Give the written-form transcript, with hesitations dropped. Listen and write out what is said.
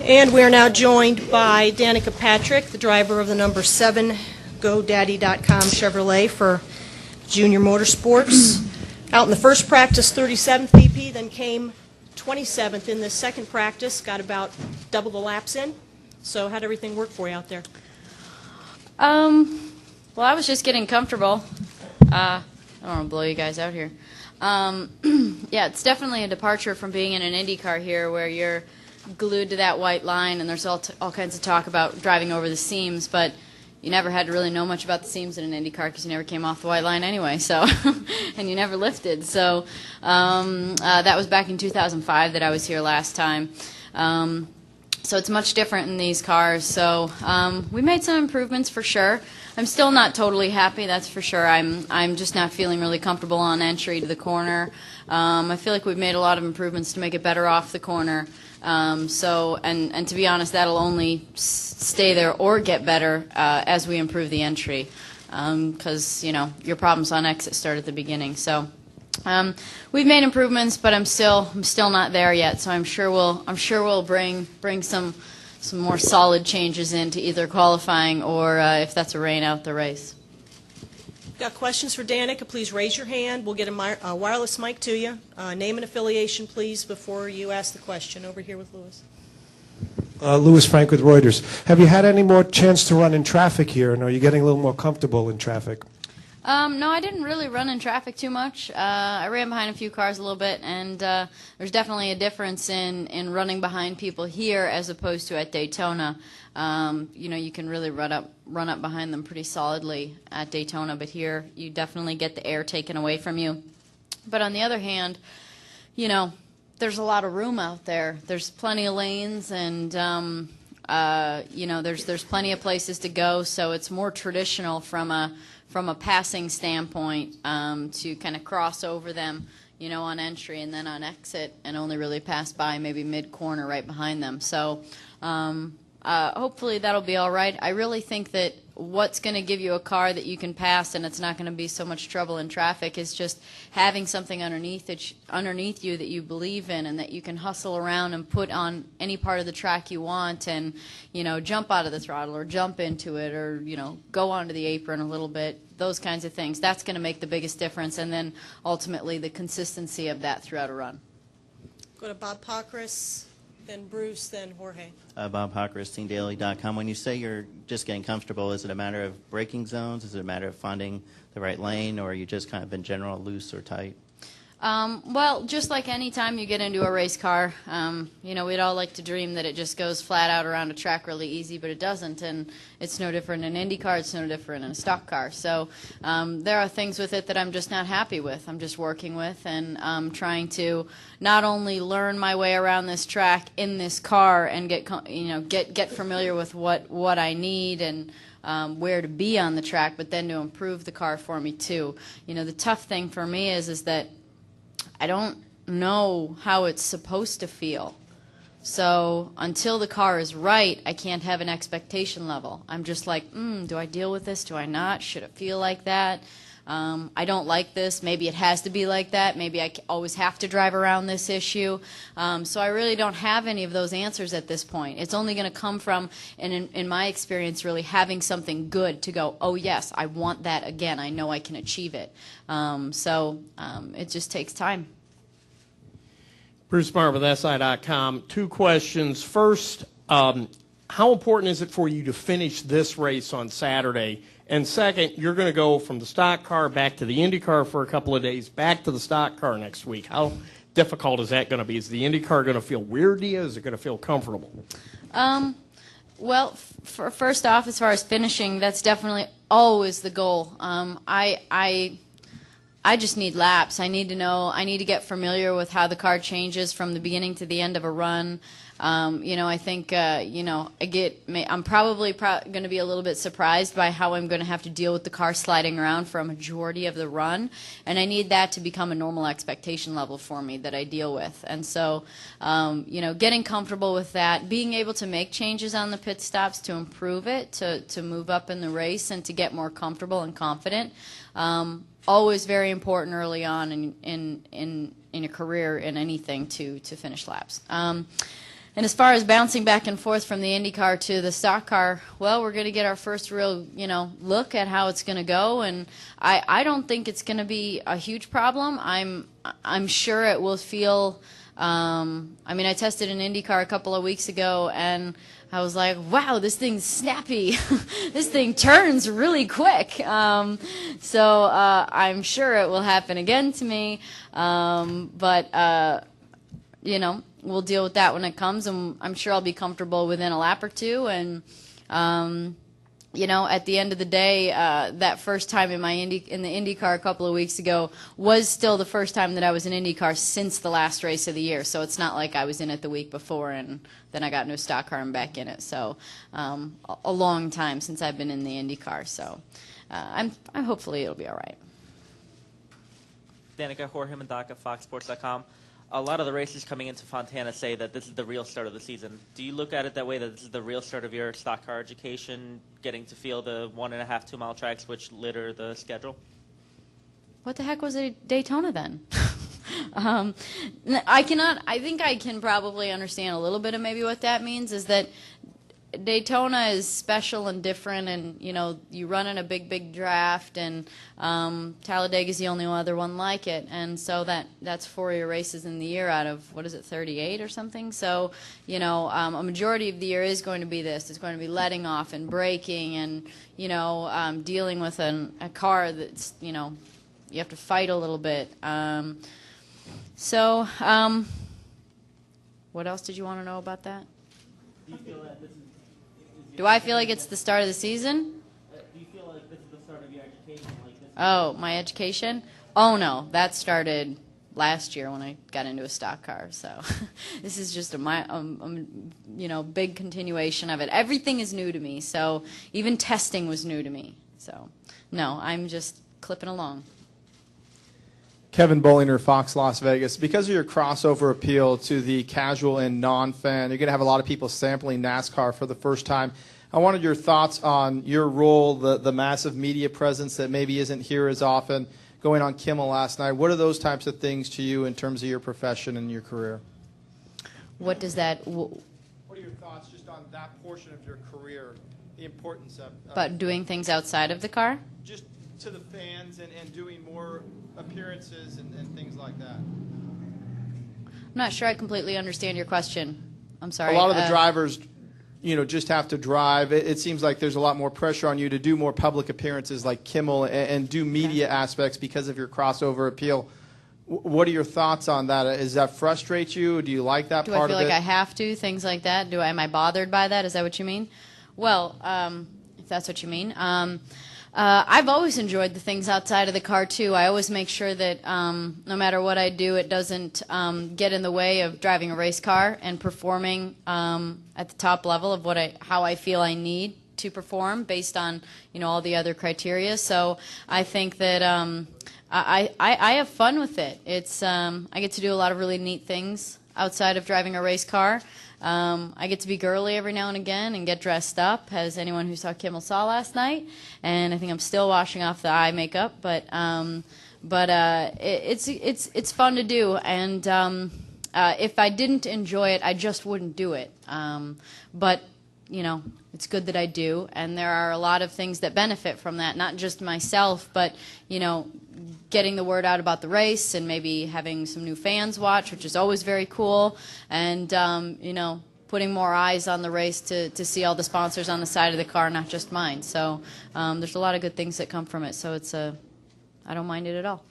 And we are now joined by Danica Patrick, the driver of the number 7 GoDaddy.com Chevrolet for Junior Motorsports. Out in the first practice, 37th VP, then came 27th in the second practice, got about double the laps in. So how'd everything work for you out there? Well, I was just getting comfortable. I don't want to blow you guys out here. Yeah, it's definitely a departure from being in an Indy car here where you're glued to that white line and there's all kinds of talk about driving over the seams, but you never had to really know much about the seams in an Indy car because you never came off the white line anyway, so and you never lifted. So that was back in 2005 that I was here last time. So it's much different in these cars. So we made some improvements for sure. I'm still not totally happy, that's for sure. I'm just not feeling really comfortable on entry to the corner. I feel like we've made a lot of improvements to make it better off the corner. And to be honest, that'll only stay there or get better as we improve the entry, because you know your problems on exit start at the beginning. So we've made improvements, but I'm still not there yet. So I'm sure we'll bring some more solid changes into either qualifying or if that's a rain out the race. Got questions for Danica? Please raise your hand. We'll get a wireless mic to you. Name and affiliation, please, before you ask the question. Over here with Lewis. Lewis Frank with Reuters. Have you had any more chance to run in traffic here, and are you getting a little more comfortable in traffic? No, I didn't really run in traffic too much. I ran behind a few cars a little bit, and there's definitely a difference in running behind people here as opposed to at Daytona. You know, you can really run up behind them pretty solidly at Daytona, but here you definitely get the air taken away from you. But on the other hand, you know, there's a lot of room out there. There's plenty of lanes, and you know, there's plenty of places to go. So it's more traditional from a passing standpoint to kind of cross over them, you know, on entry and then on exit, and only really pass by maybe mid-corner right behind them. So hopefully that'll be all right. I really think that what's going to give you a car that you can pass and it's not going to be so much trouble in traffic is just having something underneath you that you believe in and that you can hustle around and put on any part of the track you want and, you know, jump out of the throttle or jump into it or, you know, go onto the apron a little bit, those kinds of things. That's going to make the biggest difference, and then ultimately the consistency of that throughout a run. Go to Bob Pockris, then Bruce, then Jorge. Bob Hocker, SteamDaily.com. When you say you're just getting comfortable, is it a matter of braking zones? Is it a matter of finding the right lane, or are you just kind of in general loose or tight? Well, just like any time you get into a race car, you know, we'd all like to dream that it just goes flat out around a track really easy, but it doesn't, and it's no different in an Indy car, it's no different in a stock car. So there are things with it that I'm just not happy with. I'm just working with and trying to not only learn my way around this track in this car and get familiar with what I need and where to be on the track, but then to improve the car for me too. You know, the tough thing for me is that I don't know how it's supposed to feel. So until the car is right, I can't have an expectation level. I'm just like, do I deal with this? Do I not? Should it feel like that? I don't like this. Maybe it has to be like that. Maybe I always have to drive around this issue. So I really don't have any of those answers at this point. It's only going to come from, in my experience, really having something good to go, oh, yes, I want that again. I know I can achieve it. It just takes time. Bruce Barr with SI.com. Two questions. First, how important is it for you to finish this race on Saturday? And second, you're going to go from the stock car back to the Indy car for a couple of days, back to the stock car next week. How difficult is that going to be? Is the Indy car going to feel weird to you? Is it going to feel comfortable? Well, first off, as far as finishing, that's definitely always the goal. I just need laps. I need to know. I need to get familiar with how the car changes from the beginning to the end of a run. You know, I think, you know, I'm probably going to be a little bit surprised by how I'm going to have to deal with the car sliding around for a majority of the run, and I need that to become a normal expectation level for me that I deal with. And so, you know, getting comfortable with that, being able to make changes on the pit stops to improve it, to move up in the race and to get more comfortable and confident. Always very important early on in your career in anything to finish laps. And as far as bouncing back and forth from the IndyCar to the stock car, well, we're going to get our first real, look at how it's going to go, and I don't think it's going to be a huge problem. I'm sure it will feel. I tested an IndyCar a couple of weeks ago, and I was like, wow, this thing's snappy. This thing turns really quick. So I'm sure it will happen again to me. But we'll deal with that when it comes, and I'm sure I'll be comfortable within a lap or two. And at the end of the day, that first time in the IndyCar a couple of weeks ago was still the first time that I was in IndyCar since the last race of the year. So it's not like I was in it the week before and then I got into a stock car and back in it. So a long time since I've been in the IndyCar. So I'm hopefully it'll be all right. Danica, Jorge Mendaca, FoxSports.com. A lot of the racers coming into Fontana say that this is the real start of the season. Do you look at it that way, that this is the real start of your stock car education, getting to feel the 1.5, 2-mile tracks which litter the schedule? What the heck was it Daytona then? I think I can probably understand a little bit of maybe what that means, is that Daytona is special and different, and you run in a big draft, and Talladega is the only other one like it, and so that's 4 year races in the year out of 38 or something. So a majority of the year is going to be this. It's going to be letting off and braking, and dealing with a car that's you have to fight a little bit. What else did you want to know about that? Do you feel that this is Do I feel like it's the start of the season? do you feel like this is the start of your education? Like this Oh, my education? Oh, no. That started last year when I got into a stock car. So this is just a big continuation of it. Everything is new to me. So even testing was new to me. So no, I'm just clipping along. Kevin Bollinger, Fox Las Vegas. Because of your crossover appeal to the casual and non-fan, you're going to have a lot of people sampling NASCAR for the first time. I wanted your thoughts on your role, the massive media presence that maybe isn't here as often, going on Kimmel last night. What are those types of things to you in terms of your profession and your career? What does that... What are your thoughts just on that portion of your career, the importance of... About doing things outside of the car? Just to the fans and doing more appearances and things like that. I'm not sure I completely understand your question. I'm sorry. A lot of the drivers, just have to drive. It seems like there's a lot more pressure on you to do more public appearances like Kimmel and do media aspects because of your crossover appeal. What are your thoughts on that? Does that frustrate you? Do you like that Do part I feel of like it? I have to, things like that? Am I bothered by that? Is that what you mean? Well, if that's what you mean. I've always enjoyed the things outside of the car, too. I always make sure that no matter what I do, it doesn't get in the way of driving a race car and performing at the top level of how I feel I need to perform based on all the other criteria. So I think that I have fun with it. It's I get to do a lot of really neat things outside of driving a race car. I get to be girly every now and again and get dressed up, as anyone who saw Kimmel saw last night. And I think I'm still washing off the eye makeup, but it's fun to do. And if I didn't enjoy it, I just wouldn't do it. But it's good that I do, and there are a lot of things that benefit from that. Not just myself, but getting the word out about the race and maybe having some new fans watch, which is always very cool, and putting more eyes on the race to see all the sponsors on the side of the car, not just mine. So there's a lot of good things that come from it. So I don't mind it at all.